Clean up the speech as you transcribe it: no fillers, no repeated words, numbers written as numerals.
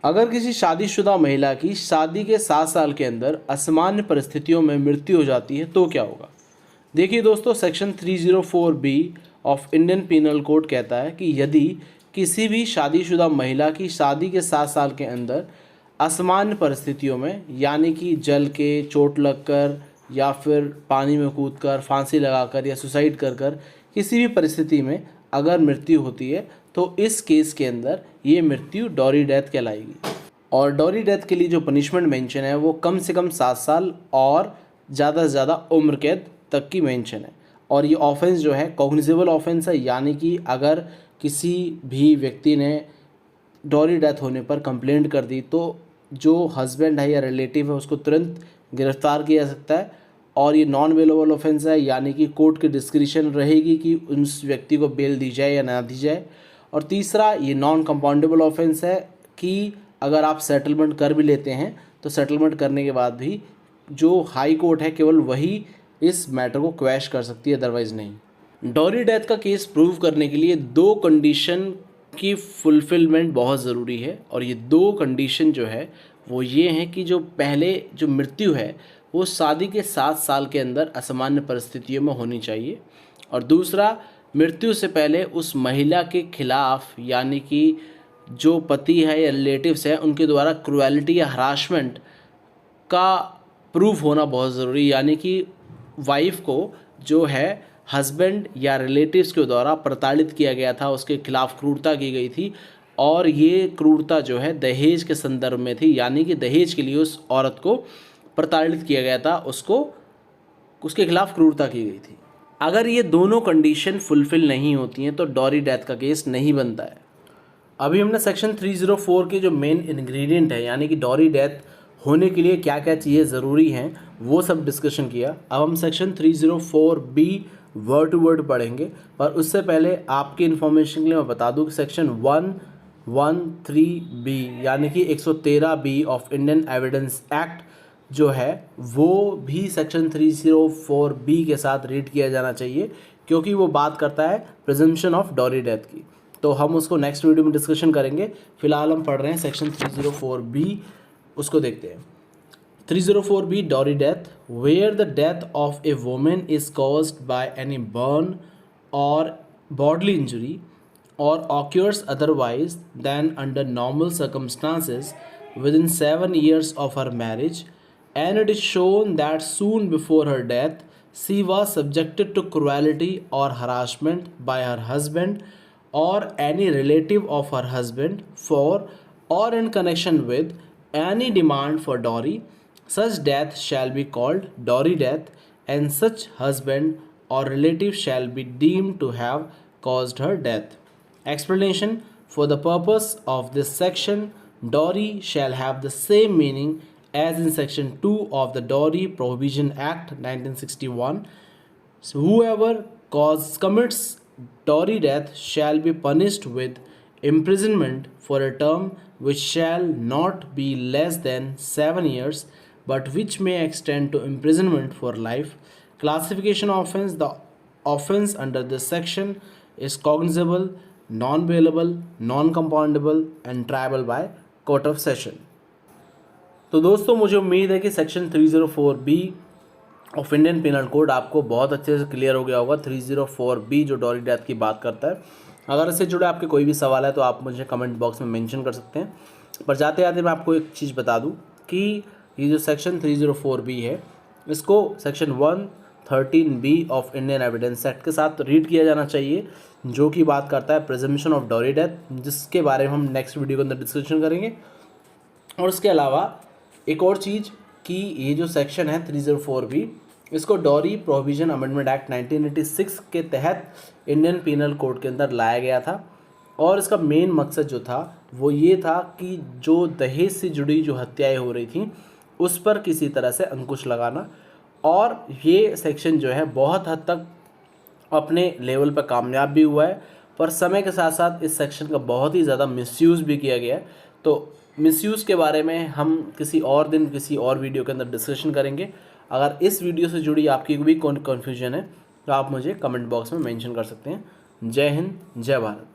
अगर किसी शादीशुदा महिला की शादी के 7 साल के अंदर असामान्य परिस्थितियों में मृत्यु हो जाती है तो क्या होगा। देखिए दोस्तों, section 304B of Indian penal code कहता है कि यदि किसी भी शादीशुदा महिला की शादी के 7 साल के अंदर असामान्य परिस्थितियों में, यानी कि जल के, चोट लगकर या फिर पानी में कूदकर, फांसी लगाकर या सुसाइड कर कर किसी भी परिस्थिति में अगर मृत्यु होती है तो इस केस के अंदर ये मृत्यु डॉरी डेथ कहलाएगी। और डॉरी डेथ के लिए जो पनिशमेंट मेंशन है वो कम से कम 7 साल और ज़्यादा से ज़्यादा उम्र कैद तक की मेंशन है। और ये ऑफेंस जो है कॉग्निजेबल ऑफेंस है, यानी कि अगर किसी भी व्यक्ति ने डॉरी डेथ होने पर कंप्लेंट कर दी तो जो हस्बैंड है या रिलेटिव है उसको तुरंत गिरफ्तार किया जा सकता है। और ये नॉन बेलेबल ऑफेंस है, यानी कि कोर्ट की डिस्क्रिशन रहेगी कि उस व्यक्ति को बेल दी जाए या ना दी जाए। और तीसरा, ये नॉन कंपाउंडेबल ऑफेंस है कि अगर आप सेटलमेंट कर भी लेते हैं तो सेटलमेंट करने के बाद भी जो हाई कोर्ट है केवल वही इस मैटर को क्वैश कर सकती है, अदरवाइज़ नहीं। डॉरी डेथ का केस प्रूव करने के लिए 2 कंडीशन की फुलफिलमेंट बहुत ज़रूरी है। और ये 2 कंडीशन जो है वो ये हैं कि जो पहले जो मृत्यु है वो शादी के 7 साल के अंदर असामान्य परिस्थितियों में होनी चाहिए। और दूसरा, मृत्यु से पहले उस महिला के खिलाफ, यानी कि जो पति है या रिलेटिव्स है उनके द्वारा क्रुएलिटी या हरासमेंट का प्रूफ होना बहुत ज़रूरी है, यानी कि वाइफ को जो है हस्बैंड या रिलेटिव्स के द्वारा प्रताड़ित किया गया था, उसके खिलाफ क्रूरता की गई थी। और ये क्रूरता जो है दहेज के संदर्भ में थी, यानी कि दहेज के लिए उस औरत को प्रताड़ित किया गया था, उसके खिलाफ क्रूरता की गई थी। अगर ये दोनों कंडीशन फुलफिल नहीं होती हैं तो डॉरी डेथ का केस नहीं बनता है। अभी हमने सेक्शन 304 के जो मेन इंग्रेडिएंट है, यानी कि डॉरी डेथ होने के लिए क्या क्या चीज़ें ज़रूरी हैं, वो सब डिस्कशन किया। अब हम section 304B word to word पढ़ेंगे, पर उससे पहले आपकी इन्फॉर्मेशन के लिए मैं बता दूं कि सेक्शन 113B यानी कि 113B of Indian evidence act जो है वो भी सेक्शन 304B के साथ रीड किया जाना चाहिए, क्योंकि वो बात करता है प्रिजम्पशन ऑफ डॉरी डेथ की। तो हम उसको नेक्स्ट वीडियो में डिस्कशन करेंगे। फिलहाल हम पढ़ रहे हैं सेक्शन 304B, उसको देखते हैं। 304B dowry death, where the death of a woman is caused by any burn or bodily injury or occurs otherwise than under normal circumstances within 7 years of her marriage, and it is shown that soon before her death she was subjected to cruelty or harassment by her husband or any relative of her husband for or in connection with any demand for dowry, such death shall be called dowry death, and such husband or relative shall be deemed to have caused her death. Explanation: for the purpose of this section, dowry shall have the same meaning as in section 2 of the Dowry Prohibition Act 1961. So whoever commits dowry death shall be punished with imprisonment for a term which shall not be less than 7 years, but which may extend to imprisonment for life. Classification of offense: the offense under this section is cognizable, non-bailable, non-compoundable and triable by court of session. तो दोस्तों, मुझे उम्मीद है कि section 304B of Indian penal code आपको बहुत अच्छे से क्लियर हो गया होगा। 304B जो डॉरी डेथ की बात करता है। अगर इससे जुड़े आपके कोई भी सवाल है तो आप मुझे कमेंट बॉक्स में मेंशन कर सकते हैं। पर जाते जाते मैं आपको एक चीज़ बता दूं कि ये जो सेक्शन 304B है इसको section 113B of Indian evidence act के साथ रीड किया जाना चाहिए, जो कि बात करता है प्रिजम्पशन ऑफ डॉरी डेथ, जिसके बारे में हम नेक्स्ट वीडियो के अंदर डिस्कशन करेंगे। और उसके अलावा एक और चीज़ कि ये जो सेक्शन है 304B, इसको डॉरी प्रोहिबिशन अमेंडमेंट एक्ट 1986 के तहत इंडियन पिनल कोड के अंदर लाया गया था। और इसका मेन मकसद जो था वो ये था कि जो दहेज से जुड़ी जो हत्याएं हो रही थी उस पर किसी तरह से अंकुश लगाना। और ये सेक्शन जो है बहुत हद तक अपने लेवल पर कामयाब भी हुआ है, पर समय के साथ साथ इस सेक्शन का बहुत ही ज़्यादा मिसयूज़ भी किया गया है। तो मिसयूज़ के बारे में हम किसी और दिन किसी और वीडियो के अंदर डिस्कशन करेंगे। अगर इस वीडियो से जुड़ी आपकी कोई कन्फ्यूजन है तो आप मुझे कमेंट बॉक्स में मेंशन कर सकते हैं। जय हिंद, जय भारत।